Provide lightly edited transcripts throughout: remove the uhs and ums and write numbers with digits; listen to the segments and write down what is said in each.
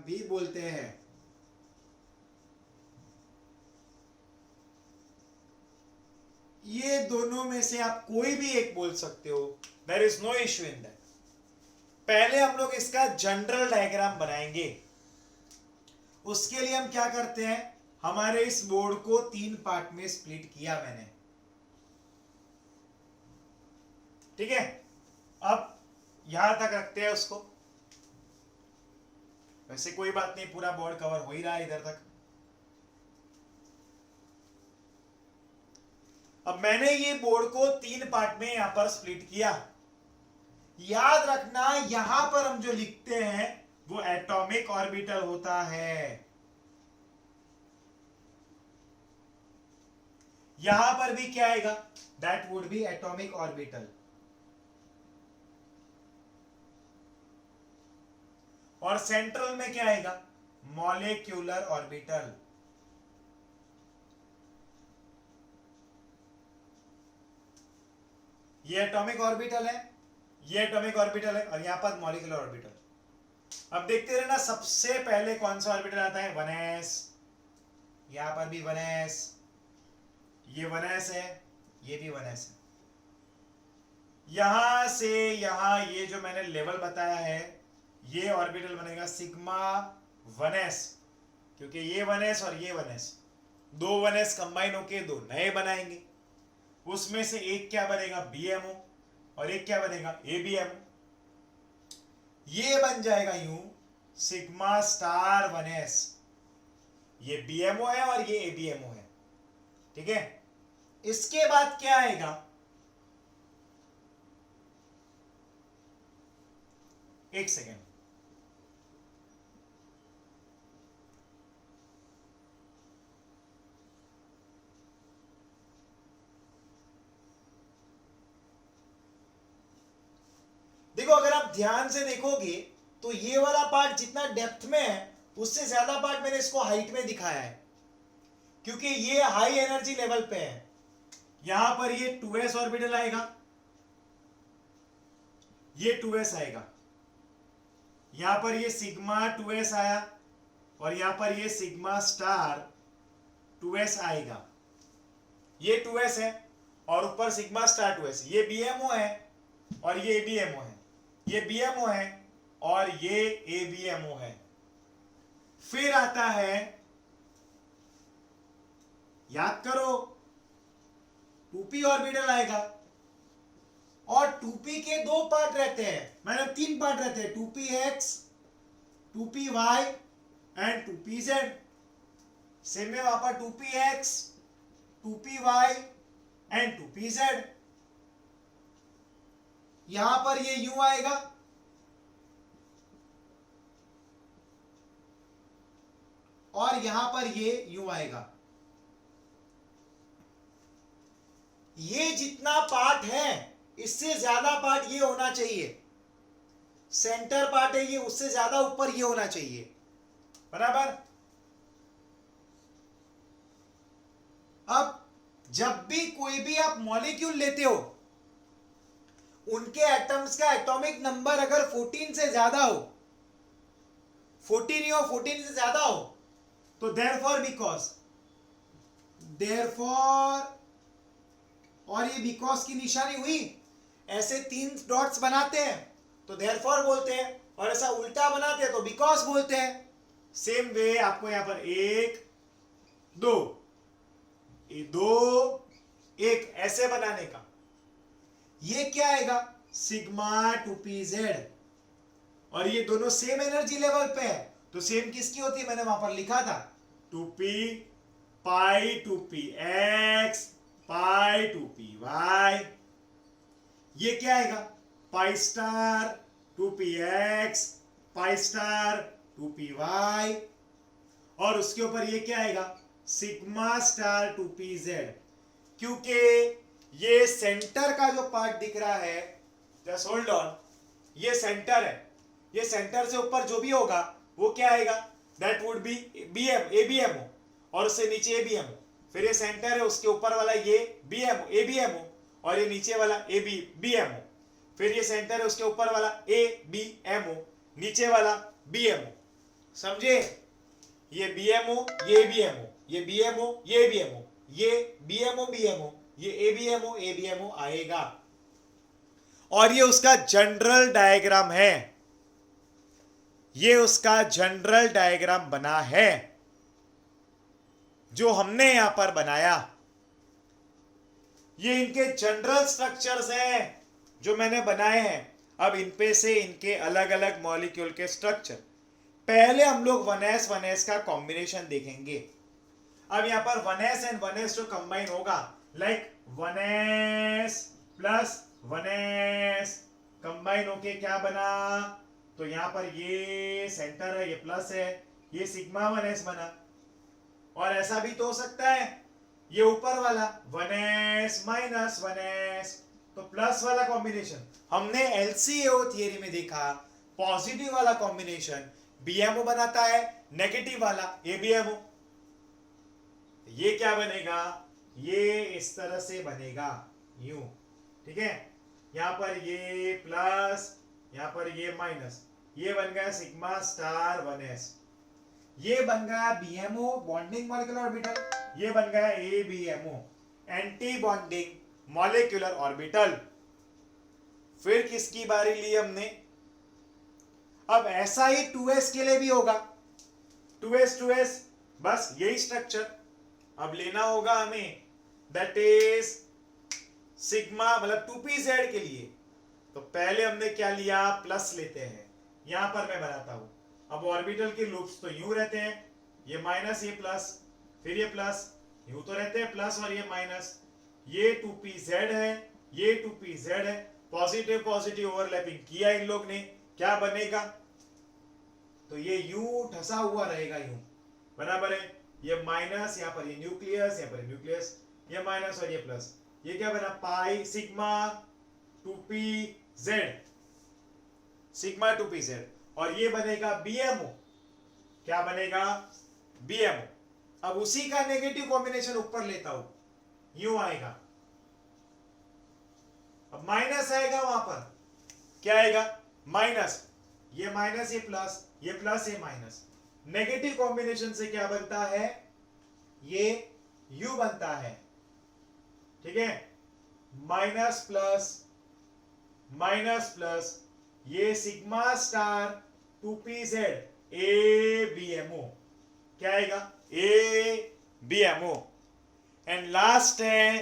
भी बोलते हैं। ये दोनों में से आप कोई भी एक बोल सकते हो, there is no issue in that. पहले हम लोग इसका जनरल डायग्राम बनाएंगे। उसके लिए हम क्या करते हैं, हमारे इस बोर्ड को 3 पार्ट में स्प्लिट किया मैंने, ठीक है। अब यहां तक रखते हैं उसको, वैसे कोई बात नहीं, पूरा बोर्ड कवर हो ही रहा है इधर तक। अब मैंने ये बोर्ड को 3 पार्ट में यहां पर स्प्लिट किया। याद रखना यहां पर हम जो लिखते हैं वो एटॉमिक ऑर्बिटल होता है। यहां पर भी क्या आएगा, that would B atomic orbital. और सेंट्रल में क्या आएगा, मॉलिक्यूलर ऑर्बिटल। ये एटॉमिक ऑर्बिटल है, ये एटॉमिक ऑर्बिटल है, और यहां पर मॉलिक्यूलर ऑर्बिटल। अब देखते रहना, सबसे पहले कौन सा ऑर्बिटल आता है, 1s। यहां पर भी 1s, ये 1s है, ये भी 1s है। यहां से यहां ये जो मैंने लेवल बताया है, ये ऑर्बिटल बनेगा सिग्मा 1s, क्योंकि ये 1s और ये 1s, 2 1s कंबाइन होके 2 नए बनाएंगे। उसमें से एक क्या बनेगा, BMO, और एक क्या बनेगा, ABMO। ये बन जाएगा यूं, सिग्मा स्टार 1s। ये BMO है और ये ABMO है, ठीक है। इसके बाद क्या आएगा, एक सेकेंड, देखो अगर आप ध्यान से देखोगे तो ये वाला पार्ट जितना डेप्थ में है उससे ज्यादा पार्ट मैंने इसको हाइट में दिखाया है, क्योंकि ये हाई एनर्जी लेवल पे है। यहां पर ये 2s ऑर्बिटल आएगा, ये 2s आएगा, यहां पर ये सिग्मा 2s आया, और यहां पर ये सिग्मा स्टार 2s आएगा। ये 2s है और ऊपर सिग्मा स्टार 2s, ये BMO है और ये ABMO है, ये BMO है और ये ABMO है। फिर आता है, याद करो, 2p ऑर्बिटल आएगा, और 2p के 2 पार्ट रहते हैं, मैंने 3 पार्ट रहते हैं, 2px, 2py and 2pz। Same में वहां पर 2px, 2py एंड 2pz। यहां पर ये यूं आएगा, और यहां पर ये यूं आएगा। ये जितना पार्ट है इससे ज्यादा पार्ट ये होना चाहिए, सेंटर पार्ट है ये, उससे ज्यादा ऊपर ये होना चाहिए, बराबर। अब जब भी कोई भी आप मॉलिक्यूल लेते हो, उनके एटम्स का एटॉमिक नंबर अगर 14 से ज्यादा हो, 14 हो, 14 से ज्यादा हो, तो देयरफॉर, बिकॉज, देयरफॉर, और ये बिकॉज की निशानी हुई, ऐसे 3 डॉट्स बनाते हैं तो देयरफॉर बोलते हैं, और ऐसा उल्टा बनाते हैं तो बिकॉज बोलते हैं। सेम वे आपको यहां पर 1 2 2 1 ऐसे बनाने का, ये क्या आएगा, सिग्मा 2pz, और ये दोनों सेम एनर्जी लेवल पे है, तो सेम किसकी होती है, मैंने वहां पर लिखा था 2p पाई 2px पाई 2py। ये क्या आएगा, pi star 2px pi star 2py, और उसके ऊपर ये क्या आएगा, सिग्मा स्टार 2pz। क्योंकि ये सेंटर का जो पार्ट दिख रहा है, जस्ट होल्ड ऑन, ये सेंटर है, ये सेंटर से ऊपर जो भी होगा वो क्या आएगा, दैट वुड बी ABMO, और उससे नीचे ABMO। फिर ये सेंटर है, उसके ऊपर वाला ये ABMO, और ये नीचे वाला BMO। फिर ये सेंटर है, उसके ऊपर वाला ABMO, नीचे वाला BMO। समझे? ये BMO, ये BMO, ये BMO, ये BMO, ये BMO BMO, ये ABMO ABMO आएगा, और ये उसका जनरल डायग्राम है, ये उसका जनरल डायग्राम बना है जो हमने यहां पर बनाया। ये इनके जनरल स्ट्रक्चर्स हैं जो मैंने बनाए हैं। अब इन पे से इनके अलग अलग मॉलिक्यूल के स्ट्रक्चर, पहले हम लोग 1s का कॉम्बिनेशन देखेंगे। अब यहां पर 1s एंड 1s जो कंबाइन होगा, like 1s plus 1s combine होके क्या बना, तो यहां पर ये सेंटर है, ये प्लस है, ये सिग्मा 1s बना। और ऐसा भी तो हो सकता है, ये ऊपर वाला 1s माइनस 1s, तो प्लस वाला कॉम्बिनेशन हमने LCAO थियरी में देखा, पॉजिटिव वाला कॉम्बिनेशन BMO बनाता है, नेगेटिव वाला ABMO। ये क्या बनेगा, ये इस तरह से बनेगा यूं, ठीक है। यहां पर ये प्लस, यहां पर ये माइनस, ये बन गया सिग्मा स्टार 1s, ये बन गया BMO बॉन्डिंग मॉलिक्यूलर ऑर्बिटल, ये बन गया ABMO anti bonding molecular orbital. फिर किसकी बारी ली हमने, अब ऐसा ही 2s के लिए भी होगा, 2s बस यही स्ट्रक्चर अब लेना होगा हमें, दैट इज सिग्मा मतलब 2pz के लिए। तो पहले हमने क्या लिया, प्लस लेते हैं, यहां पर मैं बनाता हूं। अब ऑर्बिटल के लूप्स तो यूं रहते हैं, ये माइनस ये प्लस, फिर ये प्लस, यूं तो रहते हैं प्लस और ये माइनस, ये 2pz है, ये 2pz है, पॉजिटिव पॉजिटिव ओवरलैपिंग किया इन लोग ने, क्या बनेगा, तो ये यूं ठसा हुआ रहेगा यूं, बराबर है। ये माइनस, यहां पर ये न्यूक्लियस, यहां पर न्यूक्लियस, ये माइनस और ये प्लस, ये क्या बना, pi sigma 2pz, sigma 2pz, और ये बनेगा BMO, क्या बनेगा, BMO। अब उसी का नेगेटिव कॉम्बिनेशन ऊपर लेता हूं, यूं आएगा, अब माइनस आएगा, वहां पर क्या आएगा, माइनस, ये माइनस ये प्लस, ये प्लस ये माइनस, नेगेटिव कॉम्बिनेशन से क्या बनता है, ये U बनता है, ठीक है, माइनस प्लस, ये सिग्मा स्टार 2pz ABMO, क्या आएगा, ABMO, एंड लास्ट है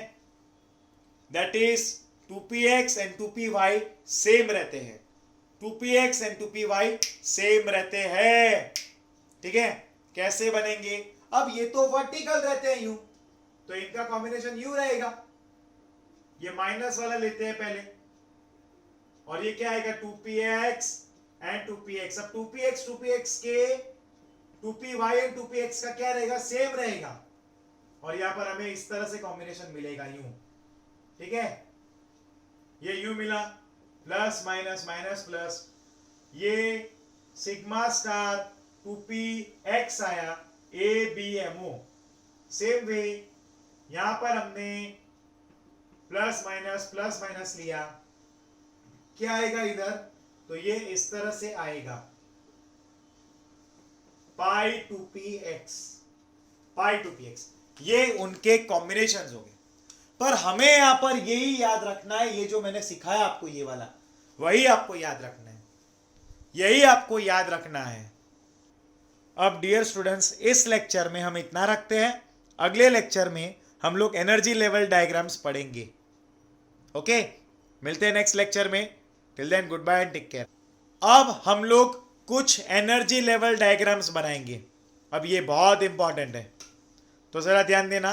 that is 2px and 2py same रहते हैं, 2px एंड 2py सेम रहते हैं, ठीक है। कैसे बनेंगे, अब ये तो वर्टिकल रहते हैं यूं, तो इनका कॉम्बिनेशन यूं रहेगा, ये माइनस वाला लेते हैं पहले, और ये क्या आएगा, 2px एंड 2px। अब 2px के 2py एंड 2px का क्या रहेगा, सेम रहेगा, और यहां पर हमें इस तरह से कॉम्बिनेशन मिलेगा यूं, ठीक है, ये यूं मिला, प्लस माइनस माइनस प्लस, ये सिग्मा स्टार 2px आया ABMO, सेम वे यहां पर हमने प्लस माइनस लिया, क्या आएगा इधर, तो ये इस तरह से आएगा, पाई 2px, ये उनके कॉम्बिनेशंस हो गए। पर हमें यहां पर यही याद रखना है, ये जो मैंने सिखाया आपको ये वाला, वही आपको याद रखना है, यही आपको याद रखना है। अब डियर स्टूडेंट्स, इस लेक्चर में हम इतना रखते हैं, अगले लेक्चर में हम लोग एनर्जी लेवल डायग्राम्स पढ़ेंगे। ओके, मिलते हैं नेक्स्ट लेक्चर में, till then goodbye and take care. अब हम लोग कुछ एनर्जी लेवल डायग्राम्स बनाएंगे, अब ये बहुत इंपॉर्टेंट है, तो जरा ध्यान देना।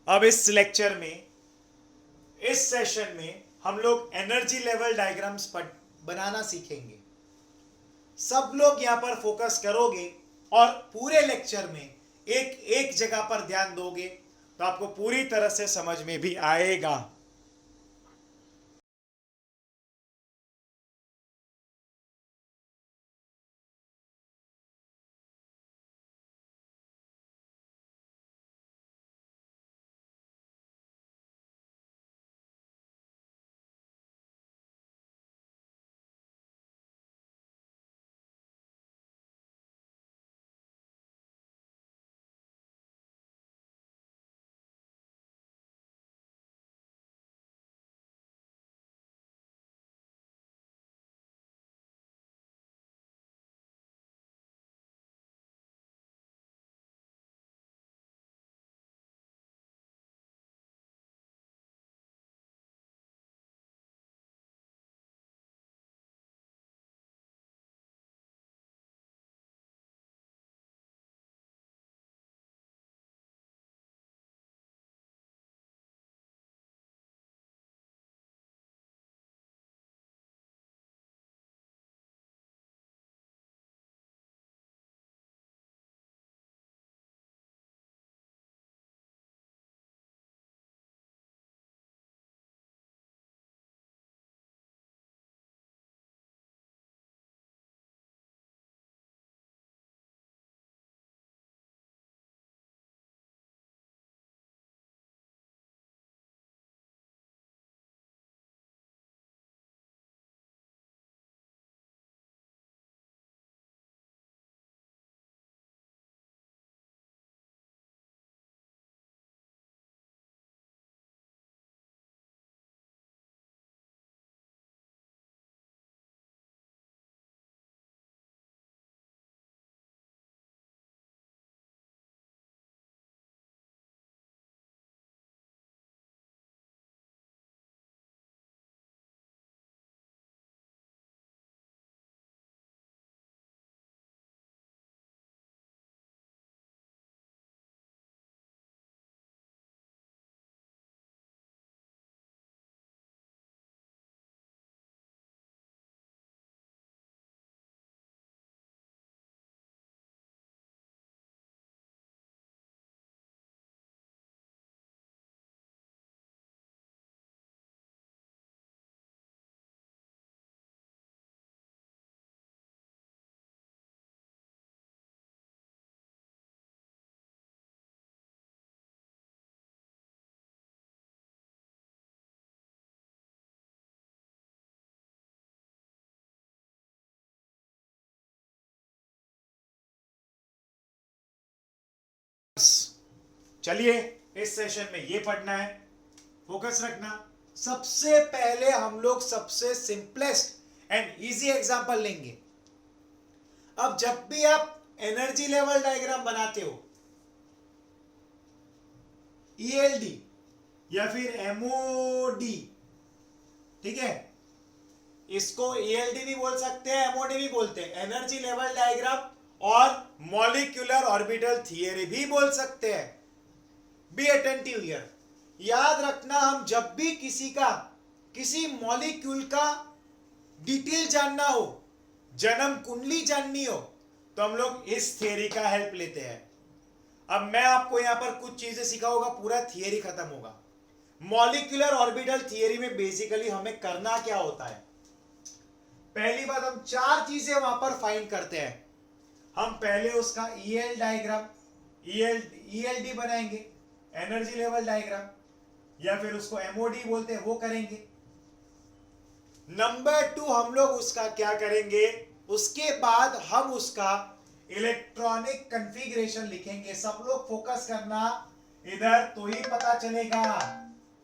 अब इस लेक्चर में, इस सेशन में हम लोग एनर्जी लेवल डायग्राम्स बनाना सीखेंगे। सब लोग यहां पर फोकस करोगे और पूरे लेक्चर में एक एक जगह पर ध्यान दोगे तो आपको पूरी तरह से समझ में भी आएगा। चलिए इस सेशन में ये पढ़ना है, फोकस रखना। सबसे पहले हम लोग सबसे सिंपलेस्ट एंड इजी एग्जांपल लेंगे। अब जब भी आप एनर्जी लेवल डायग्राम बनाते हो, ईएलडी या फिर एमओडी, ठीक है, इसको ईएलडी भी बोल सकते हैं, एमओडी भी बोलते हैं, एनर्जी लेवल डायग्राम, और मॉलिक्यूलर ऑर्बिटल थियरी भी बोल सकते हैं। Be attentive here. याद रखना, हम जब भी किसी मॉलिक्यूल का डिटेल जानना हो, जन्म कुंडली जाननी हो, तो हम लोग इस थियरी का हेल्प लेते हैं। अब मैं आपको यहां पर कुछ चीजें सिखाऊंगा, पूरा थियरी खत्म होगा। मॉलिक्यूलर ऑर्बिटल थियरी में बेसिकली हमें करना क्या होता है, पहली बात हम चार चीजें वहां पर फाइंड करते हैं। हम पहले उसका ईएल डायग्राम, ईएलडी बनाएंगे, एनर्जी लेवल डायग्राम, या फिर उसको एमओडी बोलते हैं, वो करेंगे। नंबर 2 हम लोग उसका क्या करेंगे, उसके बाद हम उसका इलेक्ट्रॉनिक कॉन्फ़िगरेशन लिखेंगे। सब लोग फोकस करना इधर, तो ही पता चलेगा,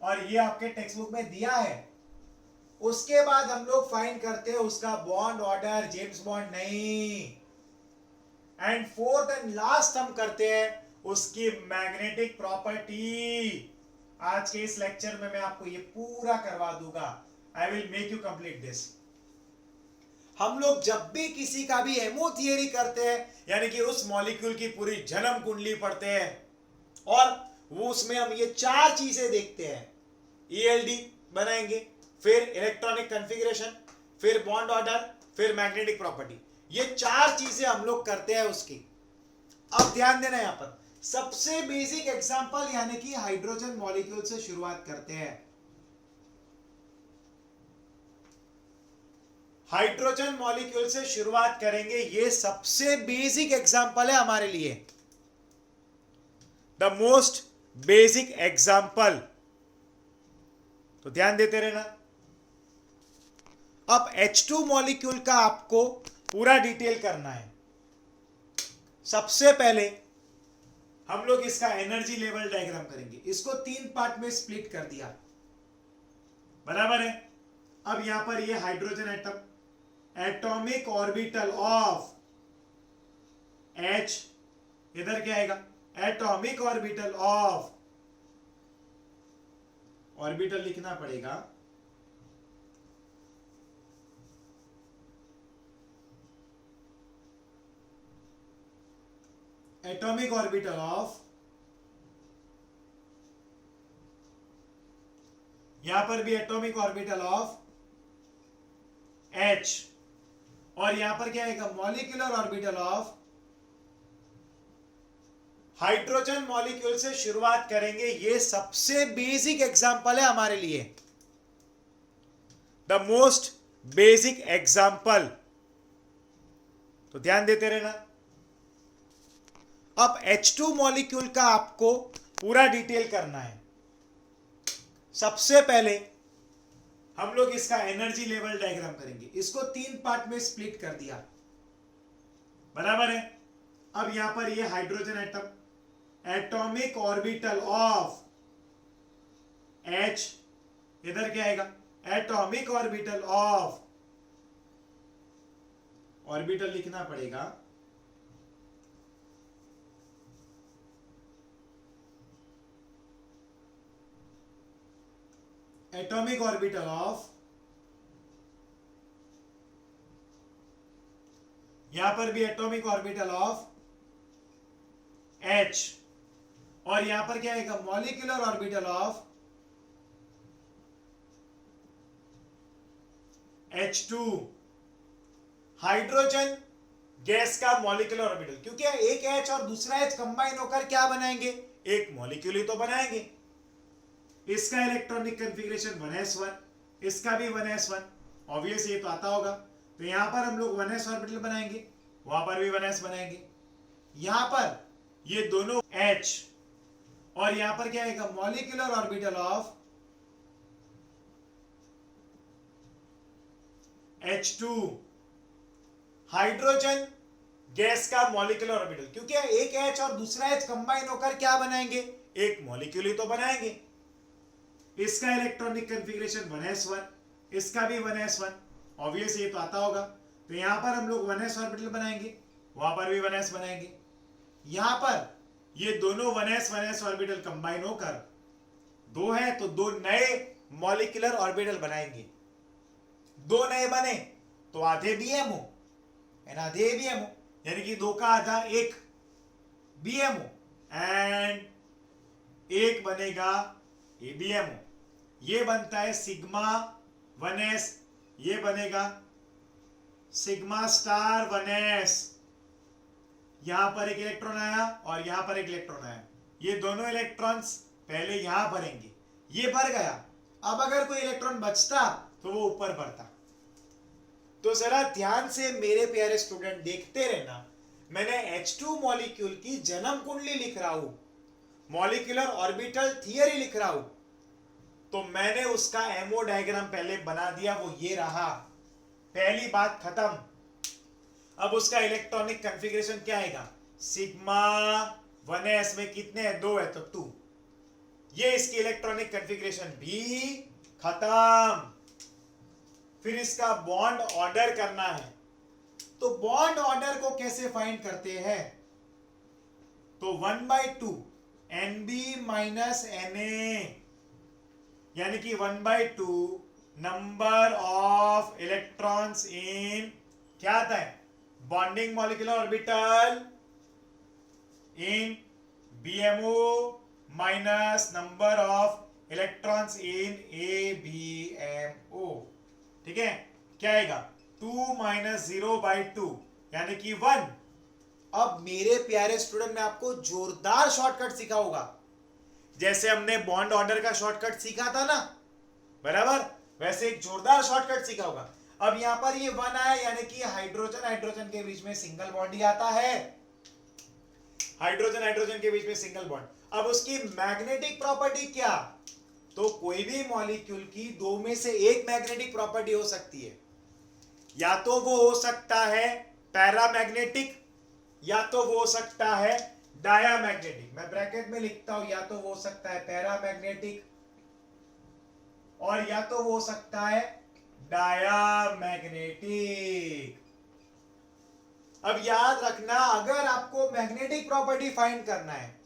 और ये आपके टेक्स्ट बुक में दिया है। उसके बाद हम लोग फाइंड करते हैं उसका बॉन्ड ऑर्डर, जेम्स बॉन्ड नहीं। एंड फोर्थ एंड लास्ट हम करते हैं उसकी मैग्नेटिक प्रॉपर्टी। आज के इस लेक्चर में मैं आपको ये पूरा करवा दूंगा। I will make you complete this. हम लोग जब भी किसी का भी एमओ थियरी करते हैं, यानी कि उस मॉलिक्यूल की पूरी जन्म कुंडली पढ़ते हैं, और वो उसमें हम ये चार चीजें देखते हैं। ईएलडी बनाएंगे, फिर इलेक्ट्रॉनिक कॉन्फ़िगरेशन, फिर बॉन्ड ऑर्डर, फिर मैग्नेटिक प्रॉपर्टी। ये चार चीजें हम लोग करते हैं उसकी। अब ध्यान देना, यहां पर सबसे बेसिक एग्जांपल यानी कि हाइड्रोजन मॉलिक्यूल से शुरुआत करते हैं। हाइड्रोजन मॉलिक्यूल से शुरुआत करेंगे, ये सबसे बेसिक एग्जांपल है हमारे लिए, द मोस्ट बेसिक एग्जांपल। तो ध्यान देते रहना। अब H2 मॉलिक्यूल का आपको पूरा डिटेल करना है। सबसे पहले हम लोग इसका एनर्जी लेवल डायग्राम करेंगे। इसको 3 पार्ट में स्प्लिट कर दिया, बराबर है। अब यहां पर ये hydrogen atom, atomic orbital of H, इधर क्या आएगा, एटॉमिक ऑर्बिटल ऑफ, ऑर्बिटल लिखना पड़ेगा, एटॉमिक ऑर्बिटल ऑफ, यहां पर भी एटॉमिक ऑर्बिटल ऑफ H, और यहां पर क्या आएगा, molecular orbital of. Hydrogen molecule से शुरुआत करेंगे, ये सबसे बेसिक एग्जांपल है हमारे लिए, द मोस्ट बेसिक एग्जांपल। तो ध्यान देते रहना। अब H2 मॉलिक्यूल का आपको पूरा डिटेल करना है। सबसे पहले हम लोग इसका एनर्जी लेवल डायग्राम करेंगे। इसको 3 पार्ट में स्प्लिट कर दिया, बराबर है। अब यहां पर ये hydrogen atom, atomic orbital of H, इधर क्या आएगा, एटॉमिक ऑर्बिटल ऑफ, ऑर्बिटल लिखना पड़ेगा, एटॉमिक ऑर्बिटल ऑफ, यहां पर भी एटॉमिक ऑर्बिटल ऑफ H, और यहां पर क्या आएगा, molecular orbital of H2। Hydrogen gas का मॉलिक्यूलर ऑर्बिटल, क्योंकि एक H और दूसरा H कंबाइन होकर क्या बनाएंगे, एक मॉलिक्यूल ही तो बनाएंगे। इसका इलेक्ट्रॉनिक कॉन्फ़िगरेशन 1s1, इसका भी 1s1, ऑब्वियस ये तो आता होगा। तो यहां पर हम लोग 1s ऑर्बिटल बनाएंगे, वहां पर भी 1s बनाएंगे। यहां पर ये दोनों H, और यहां पर क्या आएगा, molecular orbital of H2। Hydrogen gas का मॉलिक्यूलर ऑर्बिटल, क्योंकि एक H और दूसरा H कंबाइन होकर क्या बनाएंगे, एक मॉलिक्यूल ही तो बनाएंगे। इसका इलेक्ट्रॉनिक कंफिग्रेशन 1s1, इसका भी 1s1, ऑब्वियस ये तो आता होगा। तो यहां पर हम लोग 1s ऑर्बिटल बनाएंगे, वहां पर भी 1s बनाएंगे। यहां पर ये दोनों 1s ऑर्बिटल कंबाइन होकर 2 है, तो 2 नए मॉलिक्यूलर ऑर्बिटल बनाएंगे। 2 नए बने तो आधे BMO एंड आधे ABMO, यानी कि 2 का आधा 1 BMO एंड 1 बनेगा ABMO। ये बनता है सिग्मा 1s, ये बनेगा सिग्मा स्टार 1s। यहां पर एक इलेक्ट्रॉन आया और यहां पर एक इलेक्ट्रॉन आया, ये दोनों इलेक्ट्रॉन्स पहले यहां भरेंगे, ये भर गया। अब अगर कोई इलेक्ट्रॉन बचता तो वो ऊपर भरता। तो जरा ध्यान से मेरे प्यारे स्टूडेंट देखते रहना, मैंने H2 मॉलिक्यूल की जन्म कुंडली लिख रहा हूं, मॉलिक्यूलर ऑर्बिटल थियरी लिख रहा हूं। तो मैंने उसका एमओ डायग्राम पहले बना दिया, वो ये रहा, पहली बात खत्म। अब उसका इलेक्ट्रॉनिक कॉन्फ़िगरेशन क्या आएगा, सिग्मा 1s में कितने हैं, 2 है तो 2। ये इसकी इलेक्ट्रॉनिक कॉन्फ़िगरेशन भी खत्म। फिर इसका बॉन्ड ऑर्डर करना है। तो बॉन्ड ऑर्डर को कैसे फाइंड करते हैं, तो 1/2 NB माइनस Na, यानी कि 1/2 नंबर ऑफ इलेक्ट्रॉन्स इन, क्या आता है, bonding molecular orbital in BMO minus number of electrons in ABMO। ठीक है, क्या आएगा, 2 माइनस 0/2 यानी कि 1। अब मेरे प्यारे स्टूडेंट, मैं आपको जोरदार शॉर्टकट सिखाऊंगा, जैसे हमने बॉन्ड ऑर्डर का शॉर्टकट सीखा था ना, बराबर, वैसे एक जोरदार शॉर्टकट सिखाऊंगा। अब यहां पर ये 1 आया, यानी कि हाइड्रोजन हाइड्रोजन के बीच में सिंगल बॉन्ड ही आता है, हाइड्रोजन हाइड्रोजन के बीच में सिंगल बॉन्ड। अब उसकी मैग्नेटिक प्रॉपर्टी क्या, तो कोई भी मॉलिक्यूल की 2 में से एक मैग्नेटिक प्रॉपर्टी हो सकती है, या तो वो हो सकता है पैरामैग्नेटिक, या तो वो हो सकता है डायामैग्नेटिक। मैं ब्रैकेट में लिखता हूं, या तो वो हो सकता है पैरामैग्नेटिक और या तो वो हो सकता है डायामैग्नेटिक। अब याद रखना, अगर आपको मैग्नेटिक प्रॉपर्टी फाइंड करना है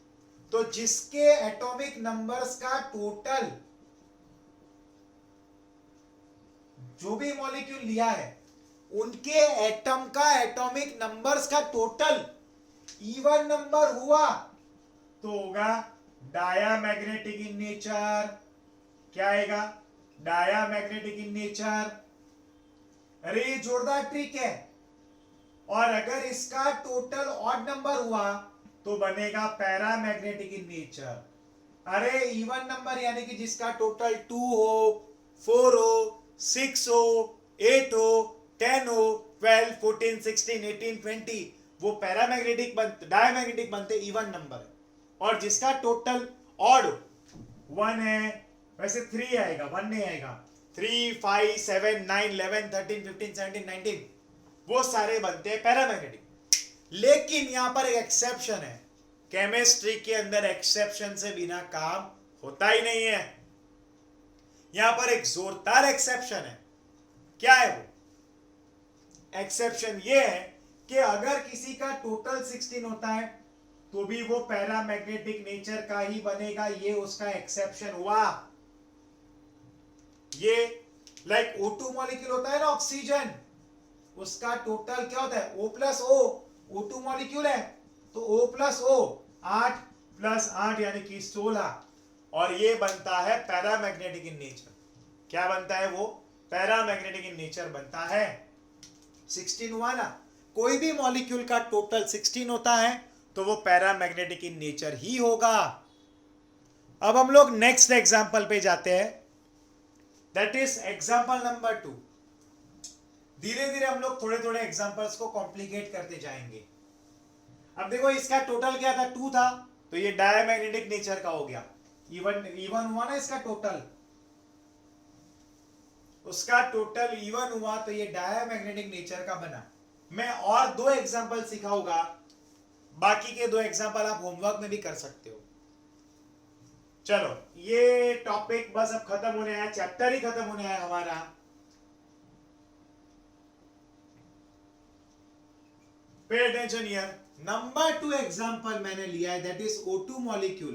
तो जिसके एटॉमिक नंबर्स का टोटल, जो भी मॉलिक्यूल लिया है उनके एटम का एटॉमिक नंबर्स का टोटल इवन नंबर हुआ तो होगा डायामैग्नेटिक इन नेचर। क्या आएगा, डायामैग्नेटिक इन नेचर। अरे ये जोरदार ट्रिक है। और अगर इसका टोटल ऑड नंबर हुआ तो बनेगा पैरामैग्नेटिक इन नेचर। अरे इवन नंबर यानी कि जिसका टोटल 2 हो, 4 हो, 6 हो, 8 हो, 10 हो, 12, 14, 16, 18, 20, वो पैरामैग्नेटिक बनते, डायमैग्नेटिक बनते इवन नंबर। और जिसका टोटल ऑड 1 है, वैसे 3 आएगा, 1 नहीं आएगा, 3, 5, 7, 9, 11, 13, 15, 17, 19, वो सारे बनते हैं पैरामैग्नेटिक। लेकिन यहां पर एक एक्सेप्शन है, केमिस्ट्री के अंदर एक्सेप्शन से बिना काम होता ही नहीं है। यहां पर एक जोरदार एक्सेप्शन है। क्या है वो एक्सेप्शन? ये है कि अगर किसी का टोटल 16 होता है तो भी वो पैरामैग्नेटिक नेचर का ही बनेगा। ये उसका एक्सेप्शन हुआ। ये लाइक O2 मॉलिक्यूल होता है ना, ऑक्सीजन, उसका टोटल क्या होता है, O plus O। O2 molecule है तो O प्लस O, 8 प्लस 8 यानी कि 16, और ये बनता है पैरामैग्नेटिक इन नेचर। क्या बनता है वो? पैरामैग्नेटिक इन नेचर बनता है। 16 हुआ ना, कोई भी मॉलिक्यूल का टोटल 16 होता है तो वो पैरामैग्नेटिक इन नेचर ही होगा। अब हम लोग नेक्स्ट एग्जांपल पे जाते हैं, दैट इज एग्जांपल नंबर 2। धीरे धीरे हम लोग थोड़े थोड़े एग्जांपल्स को कॉम्प्लिकेट करते जाएंगे। अब देखो, इसका टोटल क्या था, 2 था, तो ये डायमैग्नेटिक नेचर का हो गया। इवन हुआ ना इसका टोटल, उसका टोटल इवन हुआ तो ये डायमैग्नेटिक नेचर का बना। मैं और 2 एग्जांपल सिखाऊंगा, बाकी के 2 एग्जांपल आप होमवर्क में भी कर सकते हो। चलो ये टॉपिक बस अब खत्म होने आया, चैप्टर ही खत्म होने आया हमारा। Pay attention here. Number 2 example मैंने लिया है, दैट इज O2 मॉलिक्यूल।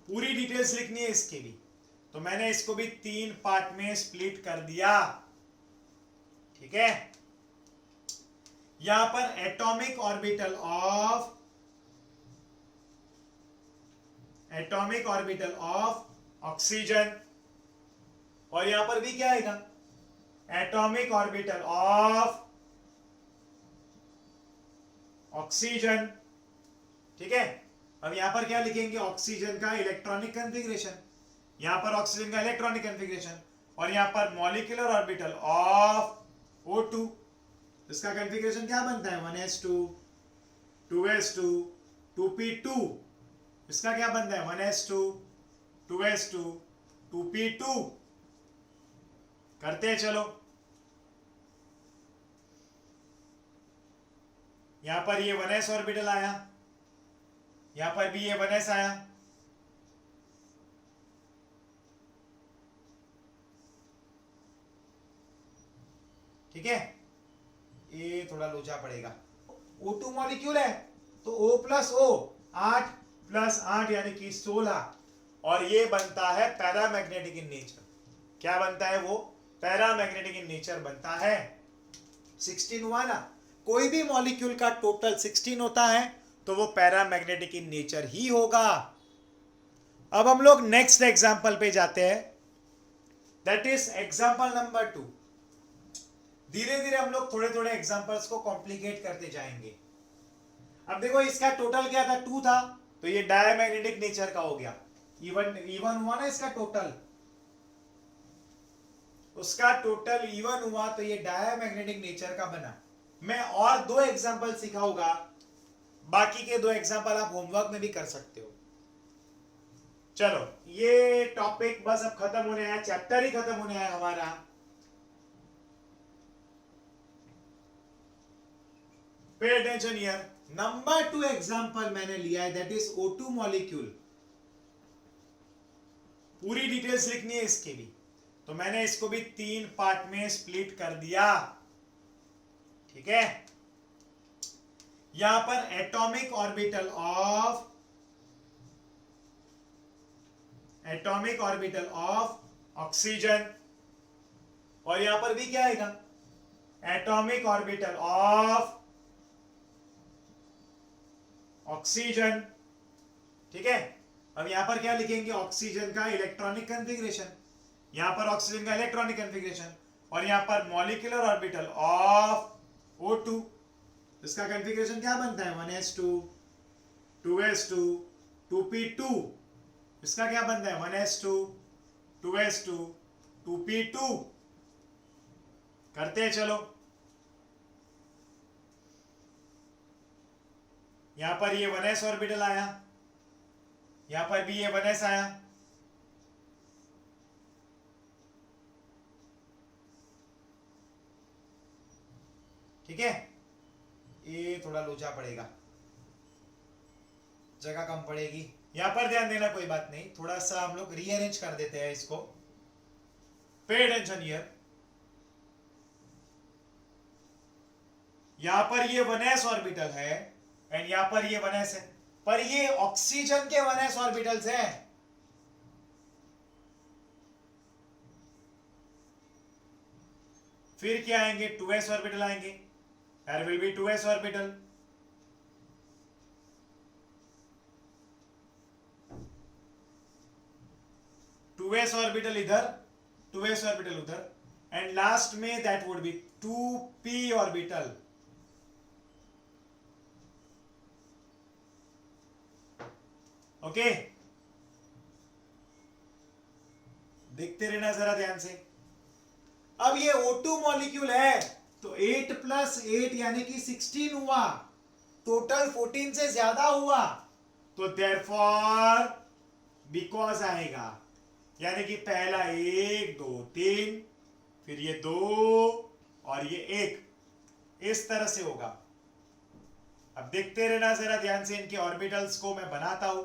पूरी डिटेल्स लिखनी है इसकी भी, तो मैंने इसको भी 3 पार्ट में स्प्लिट कर दिया। ठीक है, यहां पर एटॉमिक ऑर्बिटल ऑफ ऑक्सीजन, और यहां पर भी क्या आएगा, एटॉमिक ऑर्बिटल ऑफ ऑक्सीजन। ठीक है, अब यहां पर क्या लिखेंगे, ऑक्सीजन का इलेक्ट्रॉनिक कॉन्फ़िगरेशन, यहां पर ऑक्सीजन का इलेक्ट्रॉनिक कॉन्फ़िगरेशन, और यहां पर मॉलिक्यूलर ऑर्बिटल ऑफ O2। इसका कॉन्फ़िगरेशन क्या बनता है, 1s2 2s2 2p2। इसका क्या बनता है, 1s2 2s2 2p2। करते हैं चलो, यहां पर ये 1s ऑर्बिटल आया, यहां पर भी ये 1s आया। ठीक है, ये थोड़ा लोचा पड़ेगा। O2 मॉलिक्यूल है तो O प्लस O 8 प्लस 8 यानी कि 16, और ये बनता है पैरामैग्नेटिक इन नेचर। क्या बनता है वो, पैरामैग्नेटिक इन नेचर बनता है। 16 हुआ ना, कोई भी मॉलिक्यूल का टोटल 16 होता है तो वो पैरामैग्नेटिक इन नेचर ही होगा। अब हम लोग नेक्स्ट एग्जांपल पे जाते हैं, दैट इज एग्जांपल नंबर 2। धीरे धीरे हम लोग थोड़े थोड़े एग्जांपल्स को कॉम्प्लिकेट करते जाएंगे। अब देखो इसका टोटल क्या था, 2 था, तो ये डायमैग्नेटिक नेचर का हो गया। इवन हुआ ना इसका टोटल, उसका टोटल इवन हुआ तो ये डायमैग्नेटिक नेचर का बना। मैं और 2 एग्जांपल सिखाऊंगा, बाकी के 2 एग्जांपल आप होमवर्क में भी कर सकते हो। चलो ये टॉपिक बस अब खत्म होने आया, चैप्टर ही खत्म होने आया हमारा। Pay attention here. Number 2 example मैंने लिया है, दैट इज O2 मॉलिक्यूल। पूरी डिटेल्स लिखनी है इसकी भी, तो मैंने इसको भी 3 पार्ट में स्प्लिट कर दिया। ठीक है, यहां पर एटॉमिक ऑर्बिटल ऑफ ऑक्सीजन, और यहां पर भी क्या आएगा, एटॉमिक ऑर्बिटल ऑफ ऑक्सीजन। ठीक है, अब यहां पर क्या लिखेंगे, ऑक्सीजन का इलेक्ट्रॉनिक कॉन्फ़िगरेशन, यहां पर ऑक्सीजन का इलेक्ट्रॉनिक कॉन्फ़िगरेशन, और यहां पर मॉलिक्यूलर ऑर्बिटल ऑफ O2। इसका कॉन्फ़िगरेशन क्या बनता है, 1s2 2s2 2p2। इसका क्या बनता है, 1s2 2s2 2p2। करते हैं चलो, यहां पर ये 1s ऑर्बिटल आया, यहां पर भी ये 1s आया। ठीक है, ये थोड़ा लोचा पड़ेगा, जगह कम पड़ेगी, यहां पर ध्यान देना, कोई बात नहीं, थोड़ा सा हम लोग रीअरेंज कर देते हैं इसको। Pay attention here. यहां पर ये 1s ऑर्बिटल है एंड यहां पर ये 1s है, पर ये ऑक्सीजन के 1s ऑर्बिटल्स हैं। फिर क्या आएंगे, 2s ऑर्बिटल आएंगे, there will be 2s orbital. Two s orbital इधर, 2s ऑर्बिटल उधर, एंड लास्ट में that would be 2p orbital. Okay, देखते रहना जरा ध्यान से। अब ये O2 मॉलिक्यूल है तो 8 प्लस 8 यानी कि 16 हुआ, टोटल 14 से ज्यादा हुआ, तो देयरफॉर बिकॉज आएगा, यानी कि पहला 1 2 3, फिर ये 2 और ये 1, इस तरह से होगा। अब देखते रहना जरा ध्यान से, इनके ऑर्बिटल्स को मैं बनाता हूं।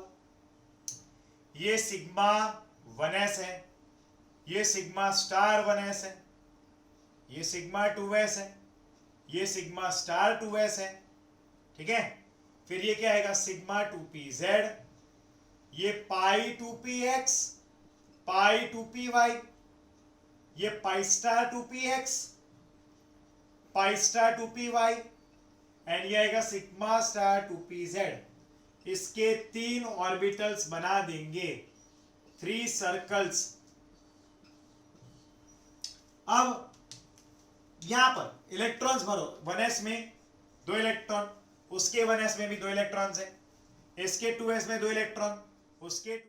ये सिग्मा 1s है, ये सिग्मा स्टार 1s है, ये सिग्मा 2s है, ये सिग्मा स्टार 2s है, ठीक है। फिर ये क्या आएगा सिग्मा 2pz, ये पाई 2px, पाई 2py, ये pi star 2px, pi star 2py and ये आएगा सिग्मा स्टार 2pz। इसके 3 ऑर्बिटल्स बना देंगे, 3 सर्कल्स। अब यहां पर इलेक्ट्रॉन्स भरो, 1s में 2 इलेक्ट्रॉन, उसके 1s में भी 2 इलेक्ट्रॉन्स है, इसके 2s में 2 इलेक्ट्रॉन, उसके